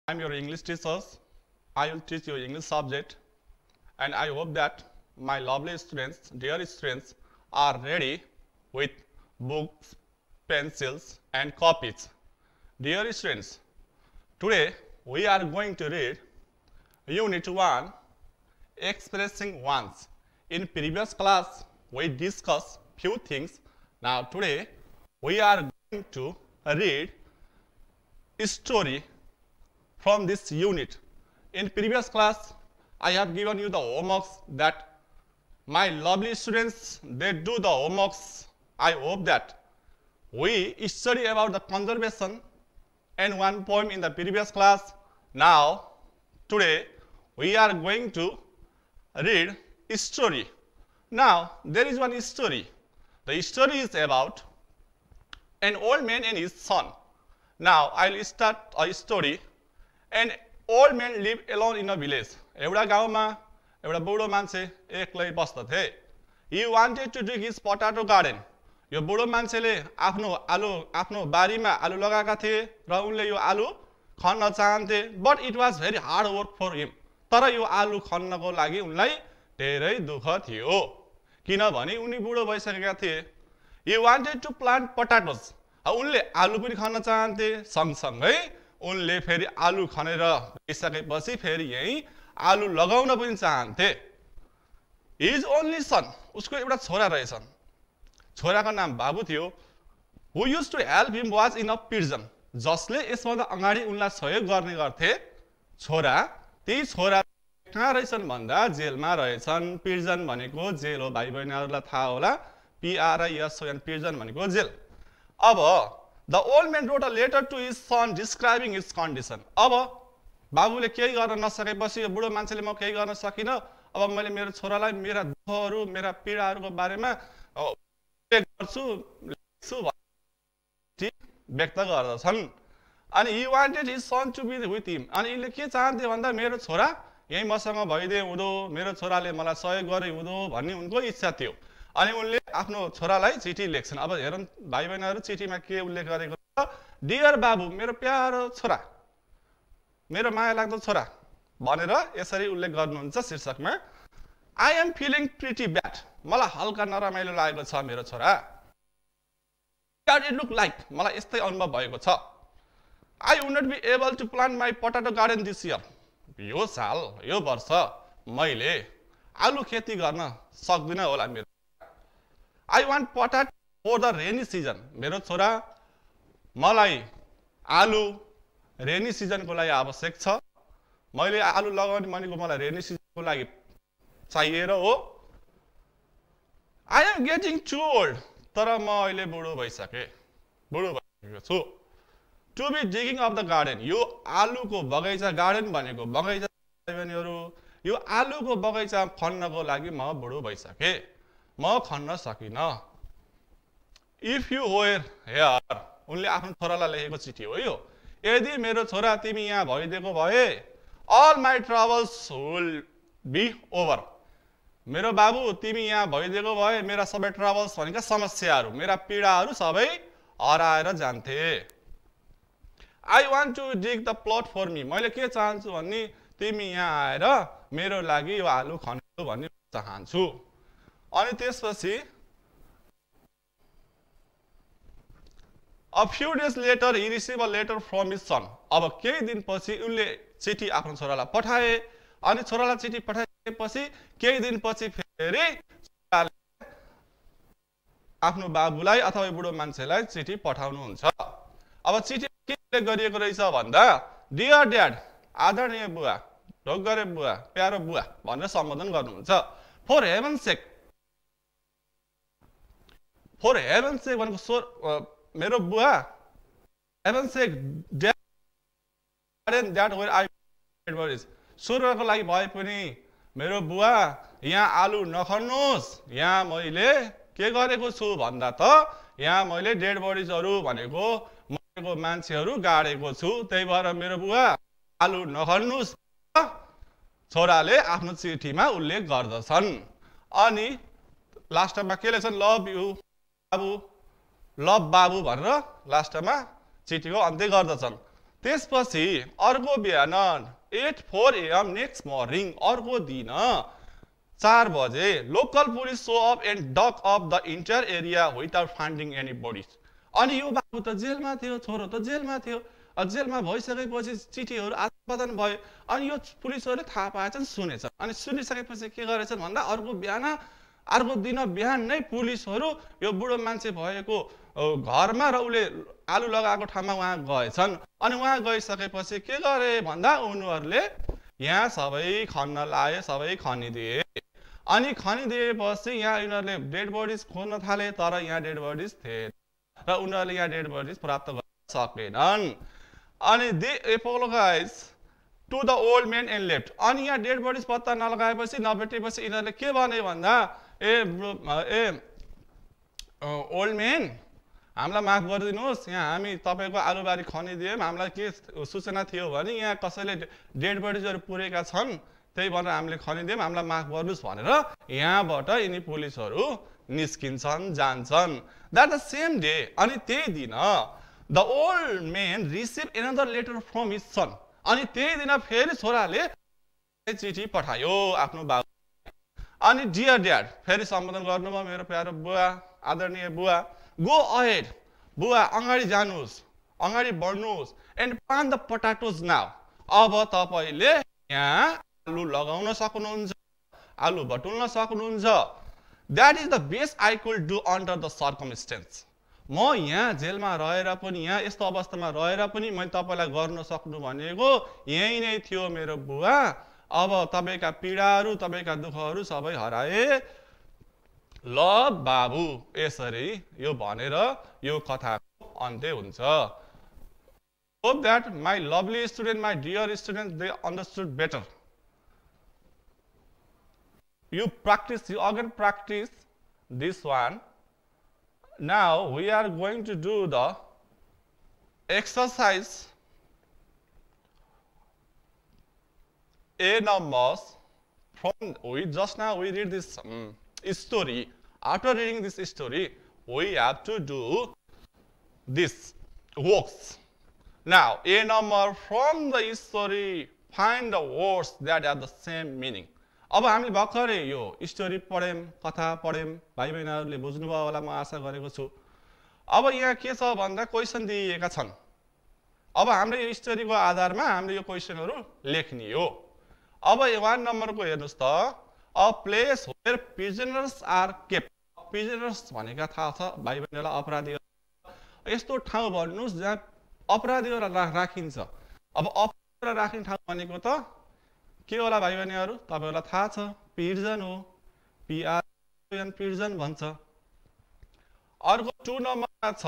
I'm your English teacher. I will teach you English subject, and I hope that my lovely students, dear students, are ready with books, pencils, and copies. Dear students, today we are going to read Unit 1, Expressing Wants. In previous class, we discussed few things. Now today, we are going to read a story from this unit. In previous class, I have given you the homeworks that my lovely students, they do the homeworks. I hope that we study about the conservation and one poem in the previous class. Now, today, we are going to read a story. Now, there is one story. The story is about an old man and his son. Now, I will start a story. An old man lived alone in a village. एउटा गाउँमा एउटा बुढो मान्छे एक्लै बस्दथे. He wanted to dig his potato garden. यो बुढो मान्छेले आफ्नो बारीमा आलु लगाएका थिए र उनले यो आलु खन्न चाहन्थे. But it was very hard work for him. तर यो आलु खन्नको लागि उनलाई धेरै दुःख थियो. किनभने उनी बुढो भइसकेका थिए. He wanted to plant potatoes. उनले आलु पनि खन्न चाहन्थे. सँगसँगै उनले फेरि आलु खनेर गइसकेपछि फेरि यही आलु लगाउन पनि चाहन्थे. His only son, उसको एउटा छोरा रहेछन्. छोराको नाम बाबु थियो. Who used to help him was in a prison. जसले यसभन्दा अगाडि उनलाई सहयोग गर्ने गर्थे. छोरा, ती छोरा कहाँ रहेछन् भन्दा जेलमा रहेछन्. प्रिजन भनेको जेल हो. भाइ बहिनीहरूलाई थाहा होला. PRISON prison भनेको जेल. अब the old man wrote a letter to his son describing his condition. अब बाबुले केही गर्न नसकेपछि यो बुढो मान्छेले म केही गर्न सकिन. अब मैले मेरो छोरालाई मेरा दुःखहरू मेरा पीडाहरूको बारेमा गर्छु लेख्छु भन्ने व्यक्त गर्दछन्. अनि he wanted his son to be with him. अनि यिनले के चाहन्थे भन्दा मेरो छोरा यही मसँग भइदिए हुँदो, मेरो छोराले मलाई सहयोग गरे हुँदो भन्ने उनको इच्छा थियो. अनि उनले आफ्नो छोरालाई चिठी लेख्छन्. अब हेरौँ भाइ बहिनीहरू चिठीमा के उल्लेख गरेको छ. डियर बाबु, मेरो प्यारो छोरा, मेरो माया लाग्दो छोरा भनेर यसरी उल्लेख गर्नुहुन्छ शीर्षकमा. I am feeling pretty bad. मलाई हल्का नरमाइलो लागेको छ मेरो छोरा. इट लुक लाइक, मलाई यस्तै अनुभव भएको छ. I would not be able to plant my potato garden this year. यो साल यो वर्ष मैले आलु खेती गर्न सक्दिनँ होला. मेरो I want potato for the rainy season. मेरो छोरा, मलाई आलु रेनी सिजनको लागि आवश्यक छ. मैले आलु लगाउने भनेको मलाई रेनी सिजनको लागि चाहिएर हो. I am getting too old. तर म अहिले बुढो भइसकेको छु. To be digging up the garden. यो आलुको बगैँचा, गार्डन भनेको बगैँचा बहिनीहरू, यो आलुको बगैँचा खन्नको लागि म बुढो भइसके. म खन्न सकिन. If you were here. उनले आफ्नो छोरालाई लेखेको चिठी हो यो. यदि मेरो छोरा तिमी यहाँ भइदिएको भए all my troubles will be over. मेरो बाबु तिमी यहाँ भइदिएको भए मेरा सबै ट्रबल्स भनेका समस्याहरू, मेरा पीडाहरू सबै हराएर जान्थे. I want to dig the plot for me. मैले के चाहन्छु भन्ने तिमी यहाँ आएर मेरो लागि यो आलु खन्नु भन्ने चाहन्छु. अनि त्यसपछि a few days later he received a letter from his son. अब केही दिनपछि उनले चिठी आफ्नो छोरालाई पठाए. अनि छोरालाई चिठी पठाएपछि केही दिनपछि फेरि आफ्नो बाबुलाई अथवा बुढो मान्छेलाई चिठी पठाउनुहुन्छ. अब चिठी के उल्लेख गरिएको रहेछ भन्दा डियर ड्याड, आदरणीय बुवा, ढोगरे बुवा, प्यारो बुवा भनेर सम्बोधन गर्नुहुन्छ. For heaven sake. For heaven sake भनेको मेरो बुवा, heaven sake dad where I advise. स्वर्गको लागि भए पनि मेरो बुवा यहाँ आलु नखन्नुहोस्. यहाँ मैले के गरेको छु भन्दा त यहाँ मैले डेड बडिजहरू भनेको मरेको मान्छेहरू गाडेको छु. त्यही भएर मेरो बुवा आलु नखन्नुहोस् छोराले आफ्नो चिठीमा उल्लेख गर्दछन्. अनि लास्टमा के लेख्छन्, लभ यु बाबु, लभ बाबु भनेर लास्टमा चिठीको अन्त्य गर्दछन्. त्यसपछि अर्को बिहान 8:04 AM नेक्स्ट मर्निङ अर्को दिन 4 बजे local police so up and duck up the entire area without finding any bodies. अनि यो बाबु त जेलमा थियो, छोरो त जेलमा थियो, जेलमा भइसकेपछि चिठीहरू आदान-प्रदान भयो। अनि यो पुलिसहरूले थाहा पाएछन्, सुनेछन्। अनि सुनिसकेपछि के गरेछन् भन्दा अर्को दिन बिहान नै पुलिसहरू यो बुढो मान्छे भएको घरमा र उसले आलु लगाएको ठाउँमा उहाँ गएछन्। अनि उहाँ गइसकेपछि के गरे भन्दा उनीहरूले यहाँ सबै खन्न लाए, सबै खनिदिए। अनि खनिदिएपछि यहाँ यिनीहरूले डेड बडिज खोज्न थाले, तर यहाँ डेड बडिज थिए र उनीहरूले यहाँ डेड बडिज प्राप्त गर्न सकेनन्। अनि they apologize to the old man and left. अनि यहाँ डेड बडिज पत्ता नलगाएपछि, नभेटेपछि यिनीहरूले के भने भन्दा ओल्ड म्यान हामीलाई माफ गरिदिनुहोस्, यहाँ हामी तपाईँको आलुबारी खनिदियौँ, हामीलाई के सूचना थियो भने यहाँ कसैले डेड बडिजहरू पुरेका छन्, त्यही भनेर हामीले खनिदियौँ, हामीलाई माफ गर्नुहोस् भनेर यहाँबाट यिनी पुलिसहरू निस्किन्छन्, जान्छन्। द्याट द सेम डे, अनि त्यही दिन the old man receive another letter from his son. अनि त्यही दिन फेरि छोराले चिठी पठायो आफ्नो बाबु। अनि डियर ड्याड, फेरि सम्बोधन गर्नुभयो, मेरो प्यारो बुवा, आदरणीय बुवा, गो अहेड, बुवा अगाडि जानुहोस्, अगाडि बढ्नुहोस्, and plant the potatoes now. अब तपाईँले यहाँ आलु लगाउन सक्नुहुन्छ, आलु बटुल्न सक्नुहुन्छ। That is the best I could do under the circumstances. म यहाँ जेलमा रहेर पनि, यहाँ यस्तो अवस्थामा रहेर पनि मैले तपाईँलाई गर्न सक्नु भनेको यही नै थियो मेरो बुवा। अब तपाईँका पीडाहरू, तपाईँका दुःखहरू सबै हराए। ल बाबु, यसरी यो भनेर यो कथाको अन्त्य हुन्छ। Hope that my lovely student, my dear student, they understood better. You again practice this one. Now we are going to do the exercise A numbers. From just now we read this story. After reading this story, we have to do this works. Now A number from the story, find the words that have the same meaning. अब हामीले भर्खरै यो story पढ्यौँ, कथा पढ्यौँ, भाइ बहिनीहरूले बुझ्नुभयो होला म आशा गरेको छु। अब यहाँ के छ भन्दा क्वेसन दिएका छन्। अब हाम्रो यो स्टोरीको आधारमा हामीले यो क्वेसनहरू लेख्ने हो। अब 1 नम्बरको हेर्नुहोस् त, a place where prisoners are kept. Prisoners भनेका थाहा छ भाइ बहिनीहरूलाई, अपराधीहरू। यस्तो ठाउँ भन्नुहोस् जहाँ अपराधीहरू राखिन्छ। अब अपराधीहरू राख्ने ठाउँ भनेको त के होला भाइ बहिनीहरू, तपाईँहरूलाई थाहा छ, प्रिजन हो, PRISON, प्रिजन भन्छ। अर्को 2 नम्बरमा छ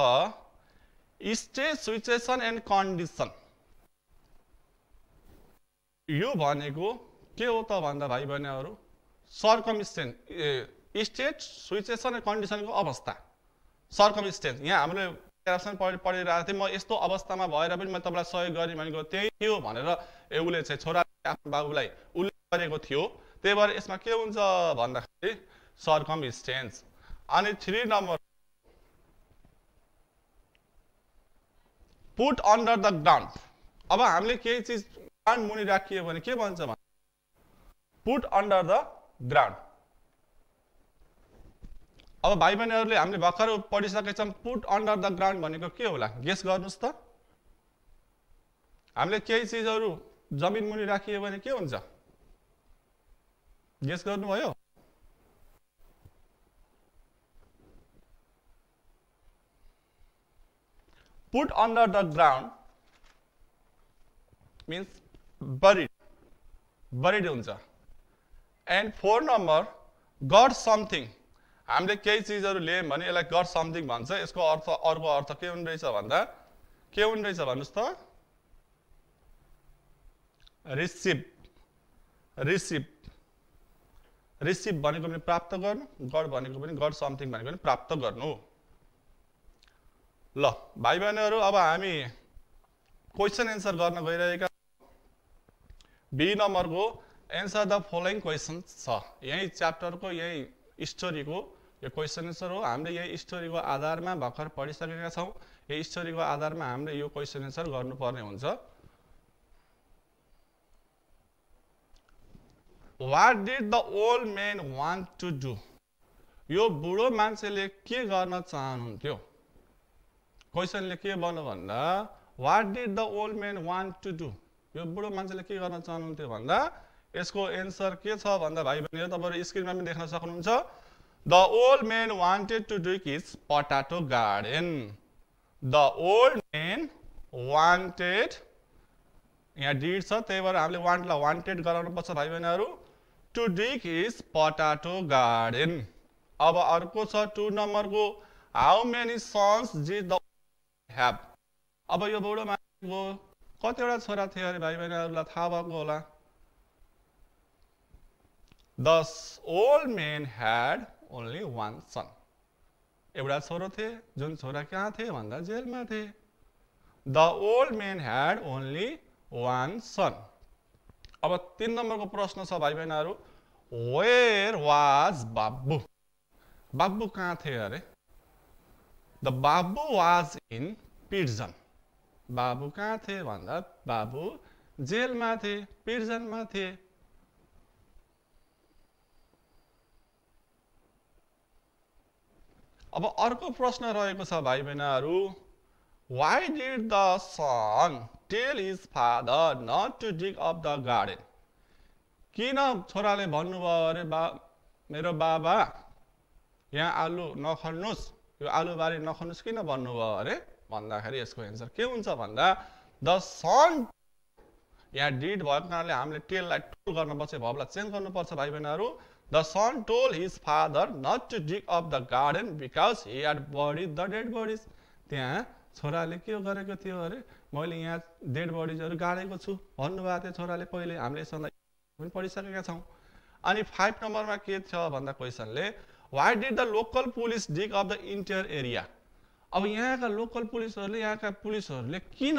स्टेज, सिचुएसन एन्ड कन्डिसन। यो भनेको के हो त भन्दा भाइ बहिनीहरू, सर्कमस्टेन्स, स्टेज, सिचुएसन एन्ड कन्डिसनको अवस्था, सर्कमस्टेन्स। यहाँ हामीले पढिरहेको थिएँ, म यस्तो अवस्थामा भएर पनि म तपाईँलाई सहयोग गरेँ भनेको त्यही थियो भनेर उसले चाहिँ छोरा आफ्नो बाबुलाई उल्लेख गरेको थियो। त्यही भएर यसमा के हुन्छ भन्दाखेरि सर्कमस्टेन्स। अनि 3 number put under the ground. अब हामीले केही चिज ग्राउन्ड मुनि राखियो भने के भन्छ भने पुट अन्डर द ग्राउन्ड। अब भाइ बहिनीहरूले हामीले भर्खर पढिसकेछौँ, पुट अन्डर द ग्राउन्ड भनेको के होला, गेस गर्नुहोस् त। हामीले केही चिजहरू जमिन मुनि राखियो भने के हुन्छ, गेस गर्नुभयो? Put under the ground means buried हुन्छ। And 4 number got something. हामीले केही चिजहरू ल्यायौँ भने यसलाई गड समथिङ भन्छ। यसको अर्थ, अर्को अर्थ के हुने रहेछ भन्दा के हुने रहेछ भन्नुहोस् त, रिसिभ। रिसिभ भनेको पनि प्राप्त गर्नु, गड भनेको पनि, गड समथिङ भनेको पनि प्राप्त गर्नु। ल भाइ बहिनीहरू, अब हामी क्वेसन एन्सर गर्न गइरहेका। बी नम्बरको एन्सर द फलोइङ क्वेसन छ। यही च्याप्टरको, यही स्टोरीको यो क्वेसन एन्सर हो। हामीले यही स्टोरीको आधारमा भर्खर पढिसकेका छौँ। यो स्टोरीको आधारमा हामीले यो क्वेशन एन्सर गर्नुपर्ने हुन्छ। What did the old man want to do? यो बुढो मान्छेले के गर्न चाहनुहुन्थ्यो? क्वेशनले के भन्नु भन्दा What did the old man want to do? यो बुढो मान्छेले के गर्न चाहनुहुन्थ्यो भन्दा यसको एन्सर के छ भन्दा भाइ बहिनीहरु तपाईहरु स्क्रिनमा पनि देख्न सक्नुहुन्छ। The old man wanted to dig his potato garden. The old man wanted, यहाँ did छ त्यही भएर हामीले want ला wanted गराउनु पर्छ भाइ बहिनीहरु, to dig his potato garden. अब अर्को छ 2 नम्बरको how many sons did the old have? अब यो बुढो मान्छेको कतिवटा छोरा थिए अरे भाइ बहिनीहरुलाई थाहा भएको होला। The old man had only one son. एउटा छोरो थिए जुन छोरा कहाँ थिए भन्दा जेलमा थिए। The old man had only one son. अब 3 नम्बरको प्रश्न छ भाइ बहिनीहरु, where was बाबु? बाबु कहाँ थिए अरे? The बाबु was in prison. बाबु कहाँ थिए भन्दा बाबु जेलमा थिए, प्रिजनमा थिए। अब अर्को प्रश्न रहेको छ भाइ बहिनीहरु, why did the son tell his father not to dig up the garden? किन छोराले भन्नुभयो अरे मेरो बाबा यहाँ आलु नखन्नुस्, यो आलुबारी नखन्नुस् किन भन्नुभयो अरे भन्दाखेरि यसको एन्सर के हुन्छ भन्दा the son, यहाँ did भएको कारणले हामीले टेल लाई टोल गर्नुपर्छ, भर्बलाई चेन्ज गर्नुपर्छ भाइ बहिनीहरु। The son told his father not to dig up the garden because he had buried the dead bodies. त्यहाँ छोराले के गरेको थियो अरे, मैले यहाँ डेड बडिजहरु गाडेको छु भन्नुभएको थियो छोराले। पहिले हामीले यसलाई पनि पढिसकेका छौं। अनि 5 नम्बरमा के छ भन्दा क्वेशनले why did the local police dig up the entire area? अब यहाँका लोकल पुलिसहरुले, यहाँका पुलिसहरुले किन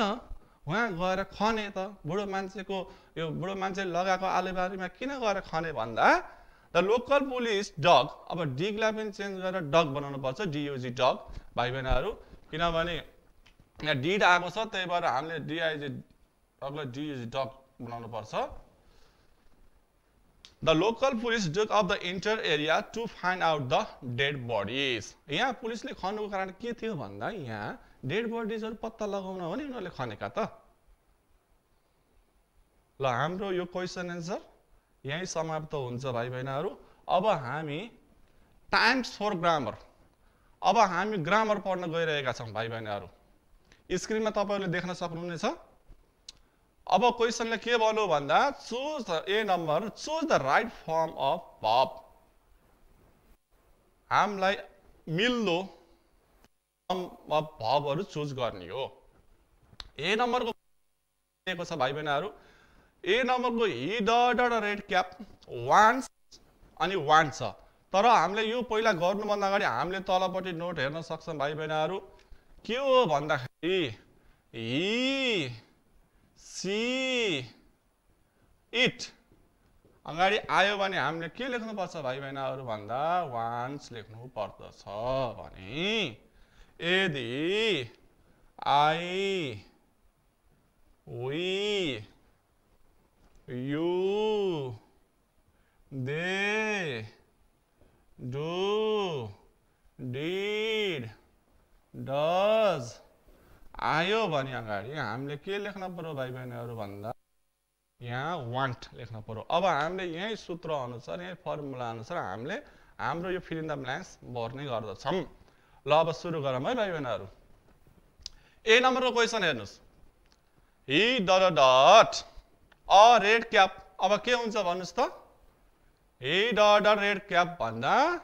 वहाँ गएर खने त? बुढो मान्छेको यो बुढो मान्छेले लगाएको आलुबारीमा किन गएर खने भन्दा the local police dug, अब dig लाई पनि चेन्ज गरेर डग बनाउनु पर्छ, DUG डग भाइ बहिनीहरु, किनभने यहाँ did आएको छ त्यही भएर हामीले DIG डगलाई DUG डग बनाउनु पर्छ। The local police dug up the entire area to find out the dead bodies. यहाँ पुलिसले खन्नुको कारण के थियो भन्दा यहाँ डेड बडिजहरु पत्ता लगाउन हो नि उनीहरुले खनेका त। ल हाम्रो यो क्वेशन एन्सर यही समाप्त हुन्छ भाइ बहिनीहरु। अब हामी टाइम्स फर ग्रामर, अब हामी ग्रामर पढ्न गइरहेका छौं भाइ बहिनीहरु। स्क्रिनमा तपाईहरुले देख्न सक्नुहुनेछ। अब क्वेशनले के भन्नु भन्दा choose the A number, choose the right form of verb. हामीलाई मिल्दो फर्म अफ verb चुज गर्ने हो। ए नम्बरको दिएको छ भाइ बहिनीहरु, ए नम्बरको he did a red cap once अनि want छ, तर हामीले यो पहिला गर्नु भन्दा अगाडि हामीले तलपट्टि नोट हेर्न सक्छौं भाइ बहिनीहरु। के हो भन्दाखेरि he see it अगाडि आयो भने हामीले के लेख्नु पर्छ भाइ बहिनीहरु भन्दा once लेख्नु पर्दछ भने यदि I, we, you, they, do, did, does आयो भने अगाडि हामीले के लेख्न पर्यो भाइ बहिनीहरु भन्दा यहाँ want लेख्न पर्यो। अब हामीले यही सूत्र अनुसार, यही फर्मुला अनुसार हामीले हाम्रो यो फिल इन द ब्ल्याङ्क्स भर्ने गर्दछौं। ल अब सुरु गरौँ है भाइ बहिनीहरु। ए नम्बरको क्वेशन हेर्नुस्, he did a red cap, अब के हुन्छ भन्नुस् त? he did a red cap भन्दा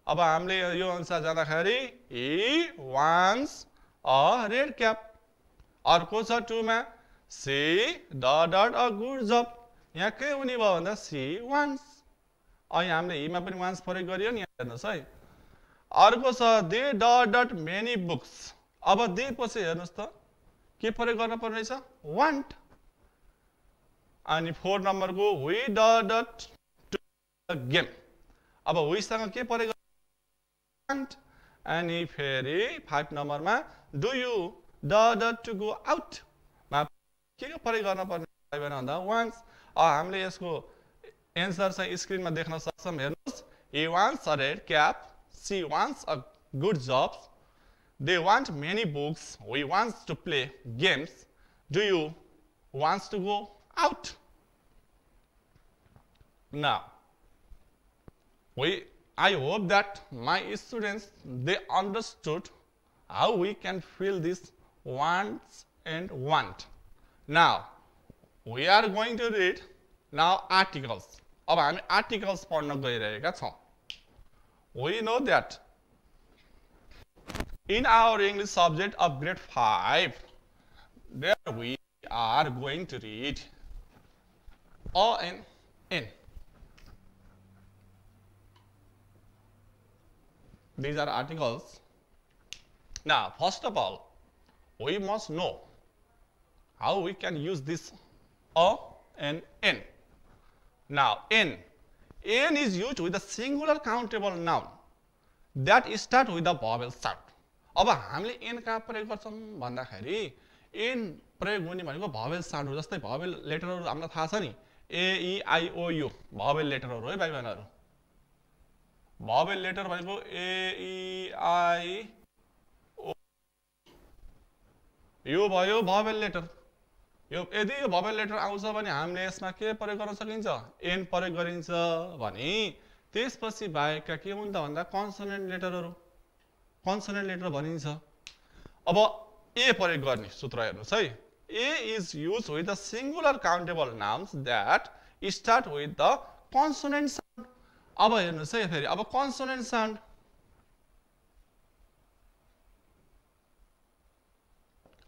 अब हामीले यो अनुसार जाँदाखेरि he wants a red cap। अर्को छ 2 मा she did a good job, यहाँ के हुने भयो भन्दा she wants, अहिले हामीले ही मा पनि wants प्रयोग गरियो नि, यहाँ हेर्नुस् है। अर्को छ they did many books, अब दे पछि हेर्नुस् त के प्रयोग गर्न पर्ने छ? want। अनि 4 नम्बरको we did a game, अब we सँग के प्रयोग want अनि फेरि 5 नम्बरमा do you the to go out मा के प्रयोग गर्न पर्ने भन्दा वान्स हामीले यसको एन्सर चाहिँ स्क्रिनमा देख्न सक्छौं हेर्नुस् he wants a red cap she wants a good job they want many books we want to play games do you want to go out now I hope that my students they understood how we can fill this wants and want. Now we are going to read now articles. अब हामी articles पढ्न गइरहेका छौं. We know that in our English subject of grade 5 there we are going to read A and N. These are articles. Now, first of all, we must know how we can use this A and N. Now, N is used with a singular countable noun that start with the vowel sound. अब हामीले N कहाँ प्रयोग गर्छौं भन्दाखेरि N प्रयोग हुने भनेको vowel sound हो जस्तै vowel लेटरहरु हामीलाई थाहा छ नि A E I O U vowel लेटरहरु है भाइ बहनहरु vowel letter भनेको A E I O यो भयो vowel letter यो यदि यो vowel letter आउँछ भने हामीले यसमा के प्रयोग गर्न सकिन्छ n प्रयोग गरिन्छ भने त्यसपछि बाहेकका के हुन् त भन्दा consonant letterहरु consonant letter भनिन्छ अब a प्रयोग गर्ने सूत्र हेर्नुस् है a is used with the singular countable nouns that start with the consonant sound अब हेर्नुस् है फेरि अब consonant sound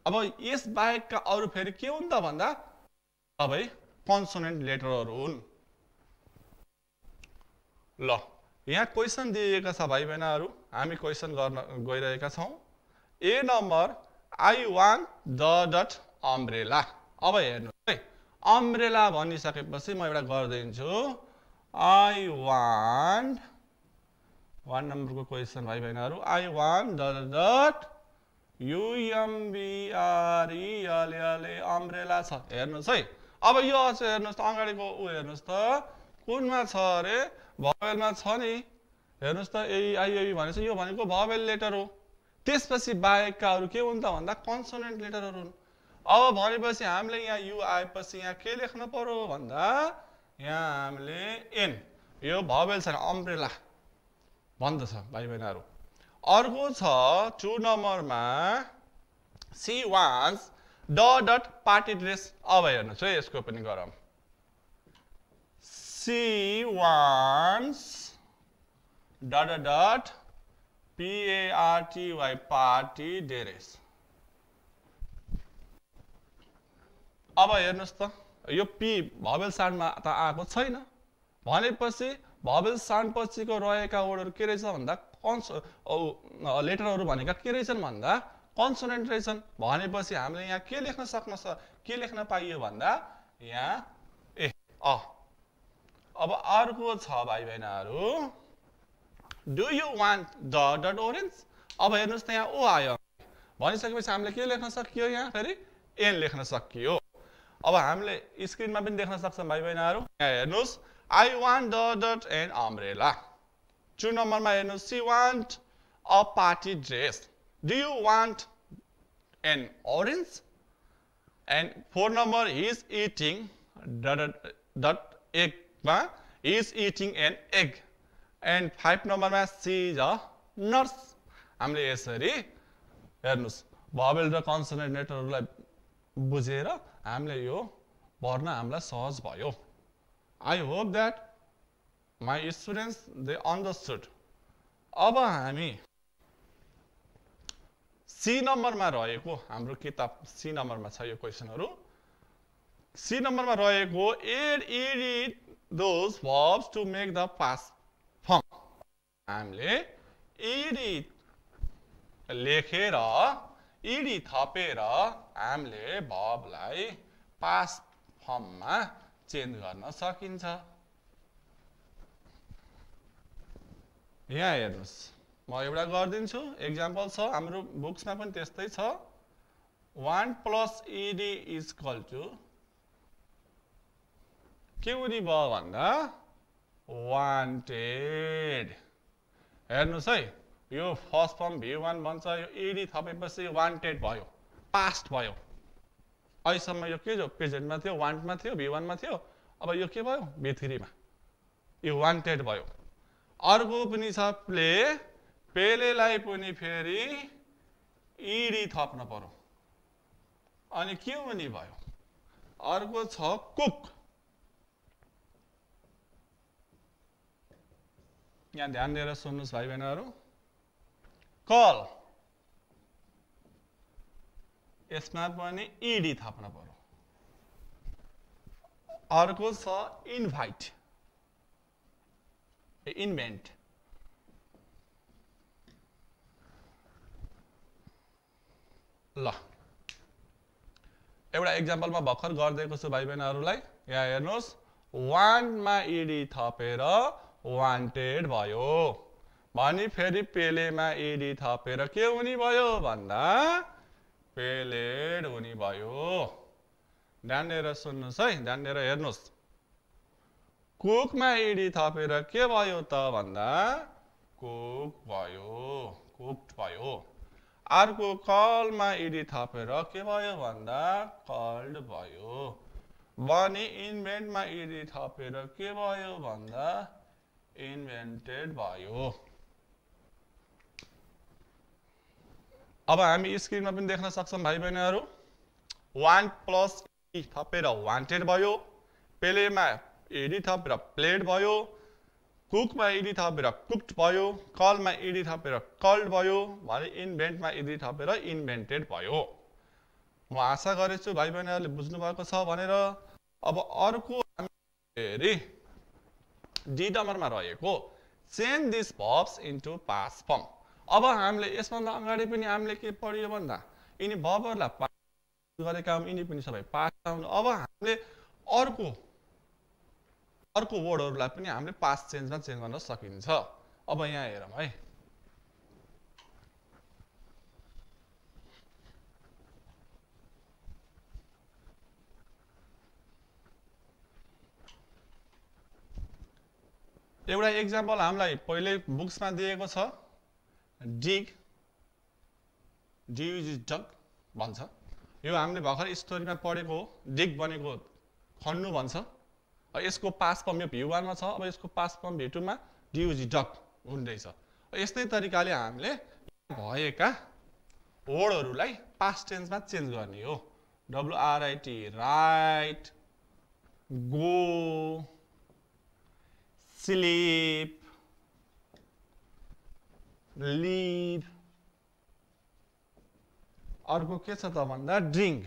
अब यस बाहेकका अरु फेरि के हुन् त भन्दा अबै consonant letterहरु हुन् ल यहाँ क्वेशन दिएका छ भाइ बहनहरु हामी क्वेशन गर्न गइरहेका छौं ए number I want the dot umbrella अब हेर्नुस् है umbrella भनिसकेपछि म एउटा गर्दिन्छु I want one number को क्वेशन भाइ बहनहरु I want the dot umbrella umbrella छ हेर्नुस् है अब यो चाहिँ हेर्नुस् त अगाडिको उ हेर्नुस् त कुनमा छ रे भवेलमा छ नि हेर्नुस् त ए आई ओ यु भनेछ यो भनेको भवेल लेटर हो त्यसपछि बाहेकका अरु के हुन् त भन्दा कन्सोनेन्ट लेटरहरु हुन् अब भनेपछि हामीले यहाँ यु आएपछि यहाँ के लेख्न पर्यो भन्दा यहाँ हामीले एन यो भवेल छ अम्ब्रेला भन्दछ भाइ बहनहरु अर्को छ 2 नम्बरमा C wants dot party dress अब हेर्नुस् है यसको पनि गरौँ C wants dot PARTY party dress अब हेर्नुस् त यो पी भवेल साउन्डमा त आएको छैन भनेपछि भवेल साउन्ड पछिको रहेका वर्डहरु के रहेछ भन्दा लेटरहरु भनेका के रहेछन् भन्दा कन्सोनेन्ट रहेछन् भनेपछि हामीले यहाँ के लेख्न पाइयो भन्दा यहाँ ए अ अब अर्को छ भाइ बहनहरु do you want that orange अब हेर्नुस् त यहाँ ओ आयो भनिसकेपछि हामीले के लेख्न सकियो यहाँ फेरि एन लेख्न सकियो अब हामीले स्क्रिनमा पनि देख्न सक्छौं भाइ बहनहरु यहाँ हेर्नुस् I want dot and umbrella 2 नम्बरमा हेर्नुस् she want a party dress do you want an orange and 4 number he is eating dot egg ma he is eating an egg and 5 नम्बरमा she is a nurse हामीले यसरी हेर्नुस् भवेल र consonant लेटरहरुलाई बुझेर हामीले यो पढ्न हामीलाई सहज भयो I hope that my students they understood अब हामी सी नम्बरमा रहेको हाम्रो किताब सी नम्बरमा छ यो क्वेशनहरु सी नम्बरमा रहेको add those verbs to make the past form हामीले ed लेखेर ed थपेर हामीले verbलाई past फर्ममा चेन्ज गर्न सकिन्छ यहाँ हेर्नुस् म एउटा गरिदिन्छु एक्जाम्पल छ हाम्रो बुक्समा पनि त्यस्तै छ 1 + ed = के हुने भयो भन्दा वान्टेड हेर्नुस् है यो फर्स्ट फर्म v1 भन्छ यो ed थपेपछि वान्टेड भयो पास्ट भयो अहिलेसम्म यो के जो प्रेजेन्टमा थियो वान्टमा थियो v1 मा थियो अब यो के भयो v3 मा यो वान्टेड भयो अर्को पनि छ प्ले पेलेलाई पनि फेरि ed थप्न पर्यो अनि के हुने भयो अर्को छ कुक यहाँ ध्यान दिएर सुन्नुस् भाइ बहिनीहरु कल यसमा पनि ed थप्न पर्यो अर्को छ इन्भाइट इन्भेन्ट ल एउटा एक्जाम्पलमा भर्खर गरिदिएको छु भाइ बहिनीहरुलाई यहाँ हेर्नुस् वान्टमा ed थपेर वान्टेड भयो भनी फेरि पेलेमा ed थपेर के हुने भयो भन्दा पेलेड हुने भयो ध्यान दिएर सुन्नुस् है ध्यान दिएर हेर्नुस् कुकमा ed थपेर के भयो त भन्दा कुक भयो कुक्ड भयो अर्को कलमा ed थपेर के भयो भन्दा कल्ड भयो भने इन्भेन्टमा ed थपेर के भयो भन्दा इन्भेन्टेड भयो अब हामी स्क्रिनमा पनि देख्न सक्छौं भाइ बहिनीहरु 1 + ed थपेर वान्टेड भयो पेलेमा ed थपेर प्लेड भयो कुकमा ed थपेर कुक्ड भयो कलमा ed थपेर कल्ड भयो भने इन्भेन्टमा ed थपेर इन्भेन्टेड भयो म आशा गरेछु भाइ बहिनीहरुले बुझ्नु भएको छ भनेर अब अर्को फेरि डी नम्बरमा रहेको change this verbs into past form अब हामीले यसभन्दा अगाडि पनि हामीले के पढ्यो भन्दा यिनी भर्बहरुलाई पास्ट गरेका हौं यिनी पनि सबै पास्ट आउनु अब हामीले अर्को वर्डहरुलाई पनि हामीले पास्ट चेन्जमा चेन्ज गर्न सकिन्छ अब यहाँ हेरौं है एउटा एक्जाम्पल हामीलाई पहिले बुक्समा दिएको छ डिग डग भन्छ यो हामीले भर्खर स्टोरीमा पढेको डिग भनेको खन्नु भन्छ यसको पास्ट फर्म यो v1 मा छ अब यसको पास्ट फर्म v2 मा डग हुँदैछ यस्तै तरिकाले हामीले भएका वर्डहरुलाई पास्ट टेन्समा चेन्ज गर्ने हो writ right go sleep leave अर्को के छ त भन्दा ड्रिंक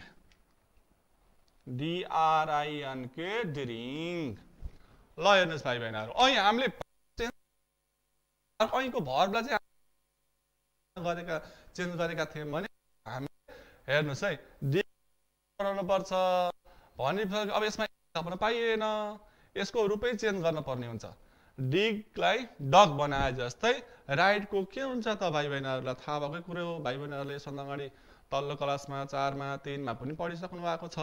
drink ड्रिंक ल हेर्नुस् भाइ बहिनीहरु अहिले हामीले अहिलेको भर्बलाई चाहिँ गरेका चेन्ज गरेका थियौं भने हामी हेर्नुस् है बनाउनु पर्छ भने अब यसमा थप्न पाइएन यसको रुपै चेन्ज गर्न पर्ने हुन्छ डिगलाई डग बनाए जस्तै राइटको के हुन्छ त भाइ बहिनीहरुलाई थाहा भएकै कुरा हो भाइ बहिनीहरुले यसभन्दा अगाडि तल्लो क्लासमा 4 मा 3 मा पनि पढिसक्नु भएको छ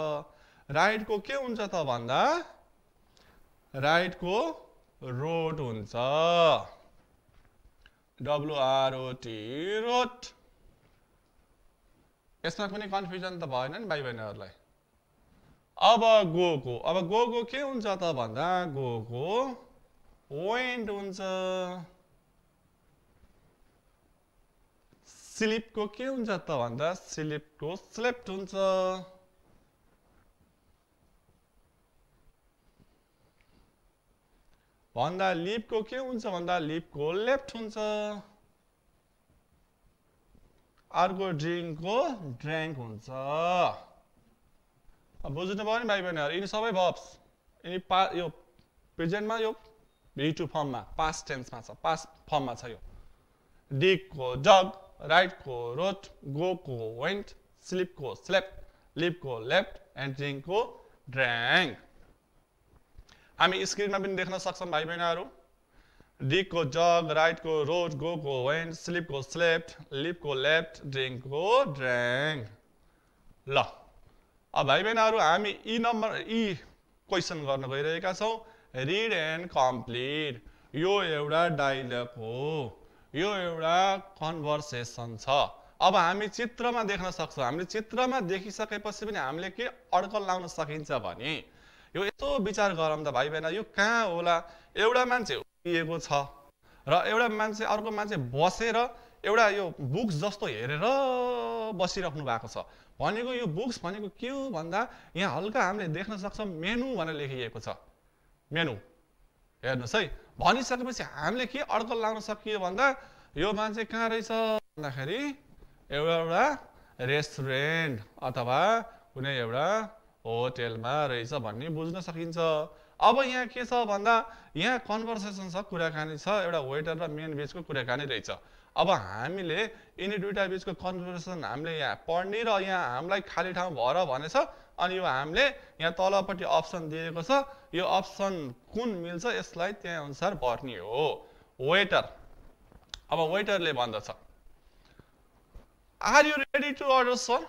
राइटको के हुन्छ त भन्दा राइटको रोट हुन्छ WROT रोट यसमा कुनै कन्फ्युजन त भएन नि भाइ बहिनीहरुलाई अब गोको के हुन्छ त भन्दा गोको वेन्ट हुन्छ स्लिपको के हुन्छ त भन्दा स्लिपको स्लेप्ट हुन्छ भन्दा लिपको के हुन्छ भन्दा लिपको लेफ्ट हुन्छ अर्को ड्रिंकको ड्रैंक हुन्छ अब बुझ्नु भयो नि भाइ बहिनीहरु यिनी सबै verbs यिनी यो प्रेजेन्टमा यो v2 फर्ममा पास्ट टेन्समा छ पास्ट फर्ममा छ यो डिगको डग राइटको रोट गोको वेन्ट स्लिपको स्लेप्ट लिपको लेफ्ट एन्ड ड्रिंकको ड्रैंक हामी स्क्रिनमा पनि देख्न सक्छौं भाइ बहिनीहरु डी को जग, राइट को रोड, गो को वेन्ट, स्लिप को स्लेप्ट, लिप को लेफ्ट, ड्रिङ्क को ड्रैङ्क। ल अब भाइ बहिनीहरू हामी यी क्वेसन गर्न गइरहेका छौँ। Read and complete. यो एउटा डायलग हो, यो एउटा कन्भर्सेसन छ। अब हामी चित्रमा देख्न सक्छौँ। हामीले चित्रमा देखिसकेपछि पनि हामीले के अड्कल लाउन सकिन्छ भने यो यस्तो विचार गरौँ त भाइ बहिनी, यो कहाँ होला? एउटा मान्छे उभिएको छ र एउटा मान्छे अर्को मान्छे बसेर एउटा यो बुक्स जस्तो हेरेर बसिराख्नु भएको छ। भनेको यो बुक्स भनेको के हो भन्दा यहाँ हल्का हामीले देख्न सक्छौँ मेनु भनेर लेखिएको छ। मेनु हेर्नुहोस् है। भनिसकेपछि हामीले के अड्कल लाउन सकियो भन्दा यो मान्छे कहाँ रहेछ भन्दाखेरि एउटा रेस्टुरेन्ट अथवा कुनै एउटा होटेलमा रहेछ भन्ने बुझ्न सकिन्छ। अब यहाँ के छ भन्दा यहाँ कन्भर्सेसन छ, कुराकानी छ, एउटा वेटर र मेन बिचको कुराकानी रहेछ। अब हामीले यिनी दुईटा बिचको कन्भर्सेसन हामीले यहाँ पढ्ने र यहाँ हामीलाई खाली ठाउँ भएर भनेछ। अनि यो हामीले यहाँ तलपट्टि अप्सन दिएको छ, यो अप्सन कुन मिल्छ यसलाई त्यही अनुसार भर्ने हो। वेटर, अब वेटरले भन्दछ are you ready to order sir?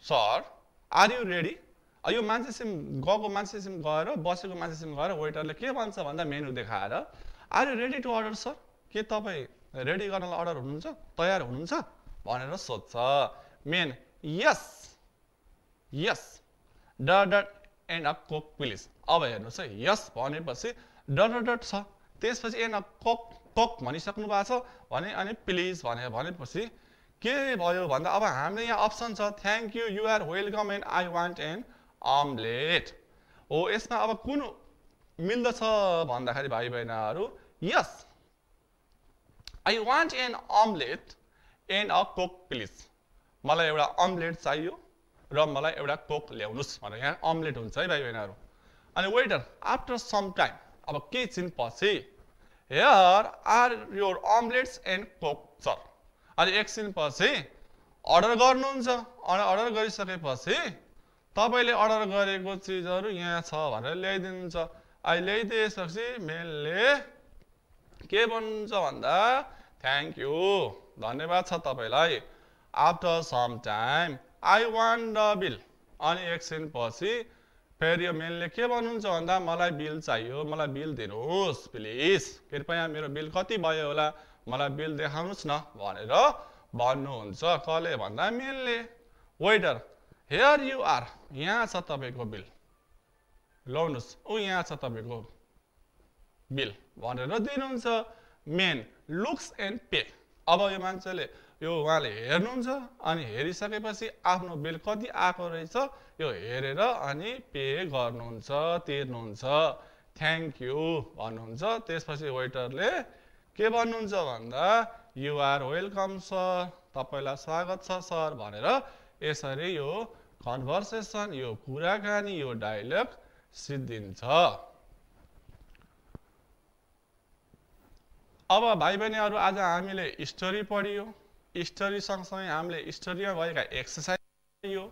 Sir are you ready? यो मान्छेसिम गएको मान्छेसिम गएर बसेको मान्छेसिम गएर वेटरले के भन्छ भन्दा मेनु देखाएर are you ready to order sir? के तपाईँ रेडी गर्नलाई अर्डर हुनुहुन्छ, तयार हुनुहुन्छ भनेर सोध्छ। Main yes yes dot and a coke please. अब हेर्नुहोस् है, यस भनेपछि डट छ, त्यसपछि एन्ड अ कोक कोक भनिसक्नु भएको छ भने अनि प्लिज भनेपछि के भयो भन्दा अब हामीले यहाँ अप्सन छ thank you, you are welcome and I want an omelette हो। यसमा अब कुन मिल्दछ भन्दाखेरि भाइ बहिनीहरू यस I want an omelette and a coke please. मलाई एउटा अमलेट चाहियो र मलाई एउटा कोक ल्याउनुहोस् भनेर यहाँ अमलेट हुन्छ है भाइ बहिनीहरू। अनि वेटर आफ्टर सम टाइम, अब केही छिनपछि here are your omelettes and coke sir. अनि एकछिनपछि अर्डर गर्नुहुन्छ, अनि अर्डर गरिसकेपछि तपाईँले अर्डर गरेको चिजहरू यहाँ छ भनेर ल्याइदिनुहुन्छ। अहिले ल्याइदिएपछि मेलले के भन्नुहुन्छ भन्दा थ्याङ्क यू, धन्यवाद छ तपाईँलाई। After some time I want the bill. अनि एकछिनपछि फेरि यो मेलले के भन्नुहुन्छ भन्दा मलाई बिल चाहियो, मलाई बिल दिनुहोस् प्लिज, कृपया मेरो बिल कति भयो होला मलाई बिल देखाउनुहोस् न भनेर भन्नुहुन्छ। कसले भन्दा मेलले। वेटर हियर यु आर, यहाँ छ तपाईँको बिल, ल्याउनुहोस्, यहाँ छ तपाईँको बिल भनेर दिनुहुन्छ। Main looks and pay. अब यो मान्छेले यो उहाँले हेर्नुहुन्छ, अनि हेरिसकेपछि आफ्नो बिल कति आएको रहेछ यो हेरेर अनि पे गर्नुहुन्छ, तिर्नुहुन्छ, थ्याङ्क यू भन्नुहुन्छ। त्यसपछि वेटरले के भन्नुहुन्छ भन्दा यु आर वेलकम सर, तपाईँलाई स्वागत छ सर भनेर यसरी यो कन्भर्सेसन, यो कुराकानी, यो डायलग सिद्धिन्छ। अब भाइ बहिनीहरू आज हामीले स्टोरी पढियो, स्टोरी सँगसँगै हामीले स्टोरीमा भएका एक्सर्साइज पढियो,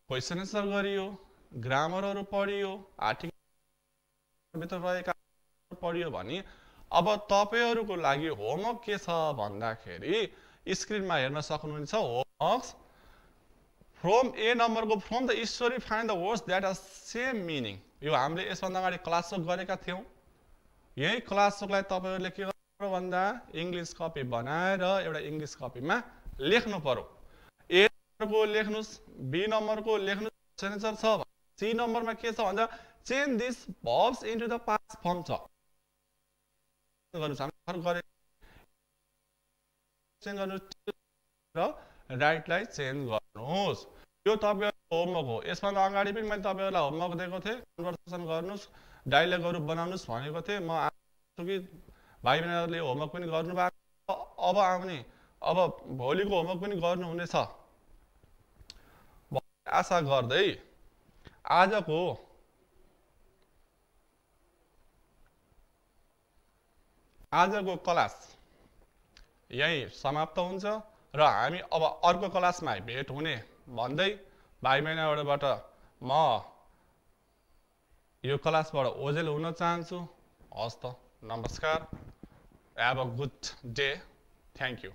क्वेसन एन्सर गरियो, ग्रामरहरू पढियो, आर्टिकलभित्र रहेका पढियो भने अब तपाईँहरूको लागि होमवर्क के छ भन्दाखेरि स्क्रिनमा हेर्न सक्नुहुन्छ। होमवर्क फ्रम ए नम्बरको from the story find the words that are same meaning. यो हामीले यसभन्दा अगाडि क्लास वर्क गरेका थियौँ। यही क्लास वर्कलाई तपाईँहरूले के गर्नु भन्दा इङ्ग्लिस कपी बनाएर एउटा इङ्ग्लिस कपीमा लेख्नु पर्यो। ए नम्बरको लेख्नुहोस्, बी नम्बरको लेख्नुहोस्, सेन्सर छ। सी नम्बरमा के छ भन्दा change this verbs into the past form छ। राइटलाई चेन्ज गर्नुहोस्। यो तपाईँहरूको होमवर्क हो। यसभन्दा अगाडि पनि मैले तपाईँहरूलाई होमवर्क दिएको थिएँ, कन्भर्सेसन गर्नुहोस्, डायलगहरू बनाउनुहोस् भनेको थिएँ। म आशा कि भाइ बहिनीहरूले होमवर्क पनि गर्नुभएको, अब आउने अब भोलिको होमवर्क पनि गर्नुहुनेछ आशा गर्दै आजको क्लास यही समाप्त हुन्छ र हामी अब अर्को क्लासमा भेट हुने भन्दै भाइ बहिनीहरूबाट म यो क्लासबाट ओझेल हुन चाहन्छु। हस्त Namaskar. Have a good day. Thank you.